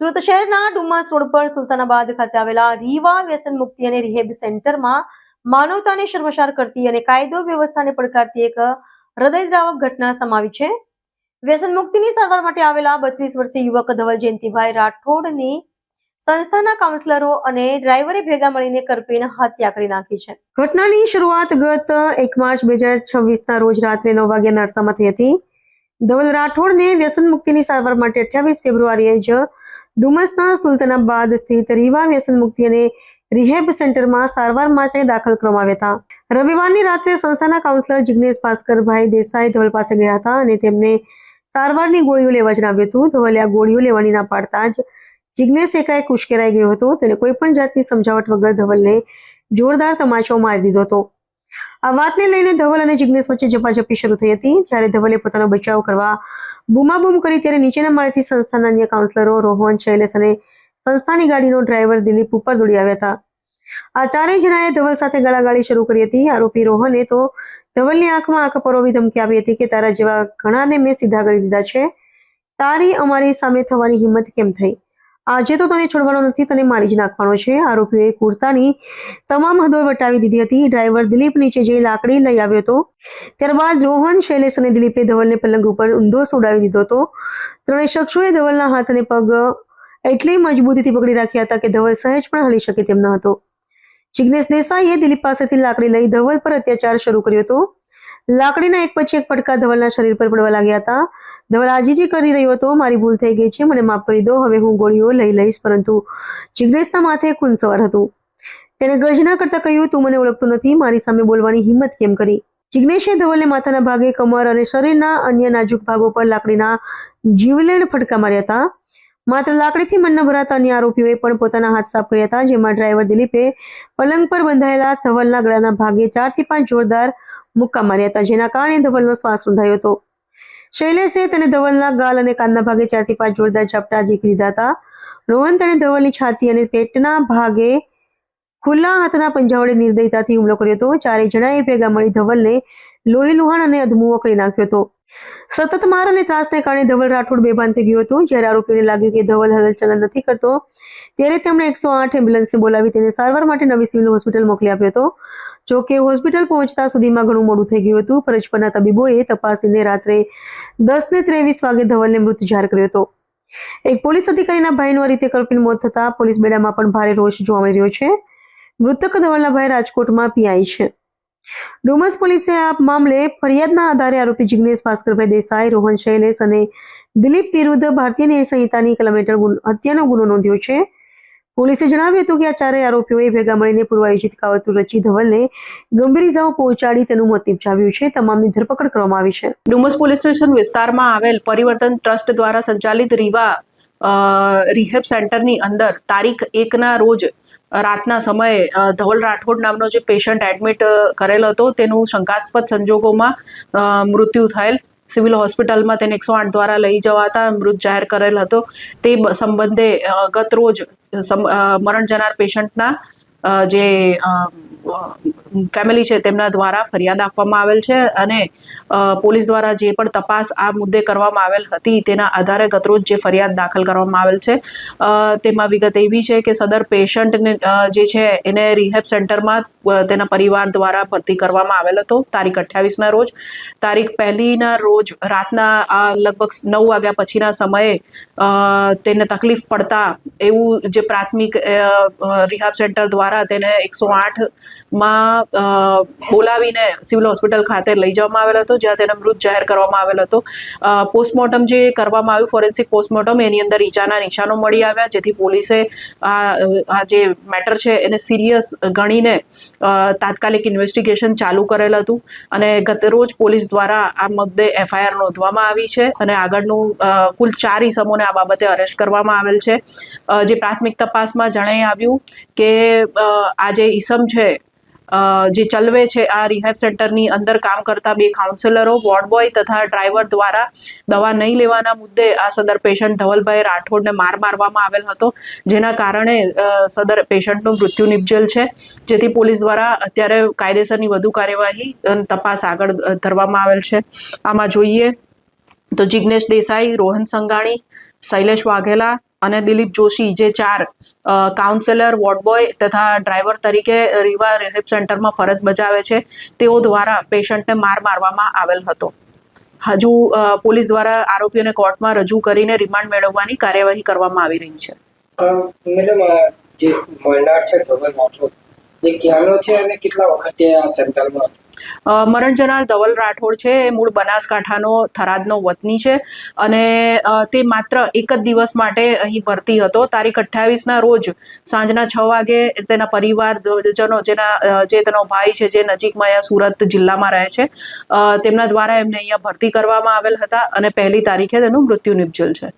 સુરત શહેરના ડુમસ રોડ પર સુલતાનાબાદ ખાતે આવેલા રીવા વ્યસન મુક્તિ અને રિહેબ સેન્ટરમાં માનવતાને શર્મસાર કરતી અને કાયદો વ્યવસ્થાને પડકારતી એક હૃદયદ્રાવક ઘટના સમાવી છે. વ્યસન મુક્તિની સારવાર માટે આવેલા 32 વર્ષીય યુવક ધવલ જયંતિભાઈ રાઠોડની સંસ્થાના કાઉન્સલરો અને ડ્રાઈવરે ભેગા મળીને કરપીને હત્યા કરી નાખી છે. ઘટનાની શરૂઆત ગત 1 માર્ચ 2026 રોજ રાત્રે 9 વાગ્યાના અરસામાં થઈ હતી. ધવલ રાઠોડને વ્યસન મુક્તિની સારવાર માટે 28 ફેબ્રુઆરીએ જ ડુમસના સુલતાનાબાદ સ્થિત રીવા વ્યસન મુક્તિ અને રિહેબ સેન્ટરમાં સારવાર માટે દાખલ કરવામાં આવ્યા હતા. રવિવારની રાત્રે સંસ્થાના કાઉન્સલર જિગ્નેશ ભાસ્કરભાઈ દેસાઈ ધવલ પાસે ગયા હતા અને તેમને સારવારની ગોળીઓ લેવા જણાવ્યું હતું. ધવલે આ ગોળીઓ લેવાની ના પાડતા જ જિગ્નેશ એકાએક ઉશ્કેરાઈ ગયો હતો. તેને કોઈ પણ જાતની સમજાવટ વગર ધવલને જોરદાર તમાચો મારી દીધો હતો. આ વાતને લઈને ધવલ અને જિગ્નેશ વચ્ચે ઝપાઝપી શરૂ થઈ હતી. જ્યારે ધવલે પોતાનો બચાવ કરવા બૂમાબૂમ કરી ત્યારે નીચેના માળેથી સંસ્થાના અન્ય કાઉન્સલરો રોહન, શૈલેષ અને સંસ્થાની ગાડીનો ડ્રાઈવર દિલીપ ઉપર દોડી આવ્યા હતા. આ ચારેય જણાએ ધવલ સાથે ગાળાગાળી શરૂ કરી હતી. આરોપી રોહને તો ધવલની આંખમાં આંખ પરોવી ધમકી આપી હતી કે તારા જેવા ઘણાને મેં સીધા કરી દીધા છે, તારી અમારી સામે થવાની હિંમત કેમ થઈ? આજે તો તને છોડવાનો નથી, તને મારી જ નાખવાનો છે. આરોપીઓએ ક્રૂરતાની તમામ હદો વટાવી દીધી હતી. ડ્રાઈવર દિલીપ નીચે જઈ લાકડી લઈ આવ્યો હતો. ત્યારબાદ રોહન, શૈલેષ અને દિલીપે ધવલને પલંગ ઉપર ઊંધો સુવડાવી દીધો હતો. ત્રણેય શખ્સોએ ધવલના હાથ અને પગ એટલી મજબૂતીથી પકડી રાખ્યા હતા કે ધવલ સહેજ પણ હલી શકે તેમ ન હતો. જિગ્નેશ દેસાઈએ દિલીપ પાસેથી લાકડી લઈ ધવલ પર અત્યાચાર શરૂ કર્યો હતો. લાકડીના એક પછી એક ફટકા ધવલના શરીર પર પડવા લાગ્યા હતા. ધવલ આજીજી કરી રહ્યો હતો. મારી ભૂલ થઈ ગઈ છે, મને માફ કરી દો, હવે હું ગોળીઓ લઈ લઈશ. પરંતુ જિગ્નેશના માથે ખૂન સવાર હતું. તેને ગર્જના કરતા કહ્યું, તું મને ઓળખતો નથી, મારી સામે બોલવાની હિંમત કેમ કરી? જિગ્નેશે ધવલને માથાના ભાગે, કમર અને શરીરના અન્ય નાજુક ભાગો પર લાકડીના જીવલેણ ફટકા માર્યા હતા. માત્ર લાકડીથી મન ન ભરાતા અન્ય આરોપીઓએ પણ પોતાના હાથ સાફ કર્યા હતા. જેમાં ડ્રાઈવર દિલીપે પલંગ પર બંધાયેલા ધવલના ગળાના ભાગે 4 થી 5 જોરદાર મુક્કા માર્યા હતા, જેના કારણે ધવલનો શ્વાસ રૂંધાયો હતો. શૈલેષે તેને ધવલના ગાલ અને કાનના ભાગે 4 થી 5 જોરદાર ઝાપટા ઝીકી દીધા હતા. રોહન તેને ધવલની છાતી અને પેટના ભાગે ખુલ્લા હાથના પંજા વડે નિર્દયતાથી હુમલો કર્યો હતો. ચારેય જણાએ ભેગા મળી ધવલને લોહી લુહાણ અને અધમુઓ કરી નાખ્યો હતો. સતત માર અને ત્રાસને કારણે ધવલ રાઠોડ બેભાન થઈ ગયો હતો. જ્યારે આરોપીઓને લાગ્યું કે ધવલ હલનચલન નથી કરતો, ત્યારે તેમણે 108 એમ્બ્યુલન્સને બોલાવી તેને સારવાર માટે નવી સિવિલ હોસ્પિટલ મોકલી આપ્યો હતો. જો કે હોસ્પિટલ પહોંચતા સુધીમાં ઘણું મોડું થઈ ગયું હતું. ફરજ પરના તબીબોએ તપાસીને રાત્રે 10:23 વાગે ધવલને મૃત જાહેર કર્યો હતો. એક પોલીસ અધિકારીના ભાઈનું આ રીતે કરપીને મોત થતા પોલીસ બેડામાં પણ ભારે રોષ જોવા મળી રહ્યો છે. મૃતક ધવલના ભાઈ રાજકોટમાં પીઆઈ છે. ડુમસ પોલીસે આ મામલે ફરિયાદના આધારે આરોપી જિગ્નેશ ભાસ્કરભાઈ દેસાઈ, રોહન, શૈલેષ અને દિલીપ વિરુદ્ધ ભારતીય ન્યાય સંહિતાની કલમ હેઠળ હત્યાનો ગુનો નોંધ્યો છે. પોલીસે જણાવ્યું હતું કે આ ચારેય આરોપીઓએ ભેગા મળીને પૂર્વાયોજિત કાવતરું રચી ધવલને ગંભીર ઇજાઓ પહોંચાડી તેનું મોત નિપજાવ્યું છે. તમામની ધરપકડ કરવામાં આવી છે. ડુમસ પોલીસ સ્ટેશન વિસ્તારમાં આવેલ પરિવર્તન ટ્રસ્ટ દ્વારા સંચાલિત રીવા રિહેબ સેન્ટરની અંદર તારીખ 1ના રોજ રાતના સમયે ધવલ રાઠોડ નામનો જે પેશન્ટ એડમિટ કરેલ હતો તેનું શંકાસ્પદ સંજોગોમાં મૃત્યુ થયેલ. સિવિલ હોસ્પિટલમાં તેને 108 દ્વારા લઈ જવાતા મૃત જાહેર કરેલ હતો. તે સંબંધે ગત રોજ મરણ જનાર પેશન્ટના જે ફેમિલી છે તેમના દ્વારા ફરિયાદ આપવામાં આવેલ છે અને પોલીસ દ્વારા જે પણ તપાસ આ મુદ્દે કરવામાં આવેલ હતી તેના આધારે ગતરોજ જે ફરિયાદ દાખલ કરવામાં આવેલ છે તેમાં વિગત એવી છે કે સદર પેશન્ટને જે છે એને રિહેબ સેન્ટરમાં તેના પરિવાર દ્વારા ભરતી કરવામાં આવેલ હતો તારીખ 28ના રોજ. તારીખ 1ના રોજ રાતના લગભગ 9 વાગ્યા પછીના સમયે તેને તકલીફ પડતા એવું જે પ્રાથમિક રિહેબ સેન્ટર દ્વારા તેને 108માં બોલાવીને સિવિલ હોસ્પિટલ ખાતે લઈ જવામાં આવેલ હતો, જ્યાં તેને મૃત જાહેર કરવામાં આવેલ હતો. પોસ્ટમોર્ટમ જે કરવામાં આવ્યું, ફોરેન્સિક પોસ્ટમોર્ટમ, એની અંદર ઈજાના નિશાનો મળી આવ્યા, જેથી પોલીસે આ જે મેટર છે એને સિરિયસ ગણીને તાત્કાલિક ઇન્વેસ્ટિગેશન ચાલુ કરેલ હતું અને ગત રોજ પોલીસ દ્વારા આ મુદ્દે FIR નોંધવામાં આવી છે અને આગળનું કુલ 4 ઇસમોને આ બાબતે અરેસ્ટ કરવામાં આવેલ છે. જે પ્રાથમિક તપાસમાં જણાઈ આવ્યું કે આ જે ઇસમ છે જે ચલવે છે આ રિહેબ સેન્ટરની અંદર કામ કરતા 2 કાઉન્સેલરો, વોર્ડ બોય તથા ડ્રાઈવર દ્વારા દવા નહીં લેવાના મુદ્દે આ સદર પેશન્ટ ધવલભાઈ રાઠોડને મારવામાં આવેલ હતો, જેના કારણે સદર પેશન્ટનું મૃત્યુ નિપજેલ છે. જેથી પોલીસ દ્વારા અત્યારે કાયદેસરની વધુ કાર્યવાહી તપાસ આગળ ધરવામાં આવેલ છે. આમાં જોઈએ તો જિગ્નેશ દેસાઈ, રોહન સંઘાણી, શૈલેષ વાઘેલા અને દિલીપ જોશી, જે 4 કાઉન્સેલર, વોર્ડ બોય તથા ડ્રાઈવર તરીકે રીવા રિહેબ સેન્ટરમાં ફરજ બજાવે છે, તેઓ દ્વારા પેશન્ટને મારવામાં આવેલ હતો. હજુ પોલીસ દ્વારા આરોપીઓને કોર્ટમાં રજૂ કરીને રિમાન્ડ મેળવવાની કાર્યવાહી કરવામાં આવી રહી છે. મેડમ, જે મળનાર છે ધવલ રાઠોડ, એ ક્યાંનો છે અને કેટલા વખતે આ સેન્ટરમાં? મરણ જનાર ધવલ રાઠોડ છે એ મૂળ બનાસકાંઠાનો થરાદનો વતની છે અને તે માત્ર એક જ દિવસ માટે અહીં ભરતી હતો. તારીખ 28ના રોજ સાંજના 6 વાગે તેના પરિવારજનો, જે તેનો ભાઈ છે, જે નજીકમાં અહીંયા સુરત જિલ્લામાં રહે છે, તેમના દ્વારા એમને અહીંયા ભરતી કરવામાં આવેલ હતા અને 1લી તારીખે તેનું મૃત્યુ નિપજેલ છે.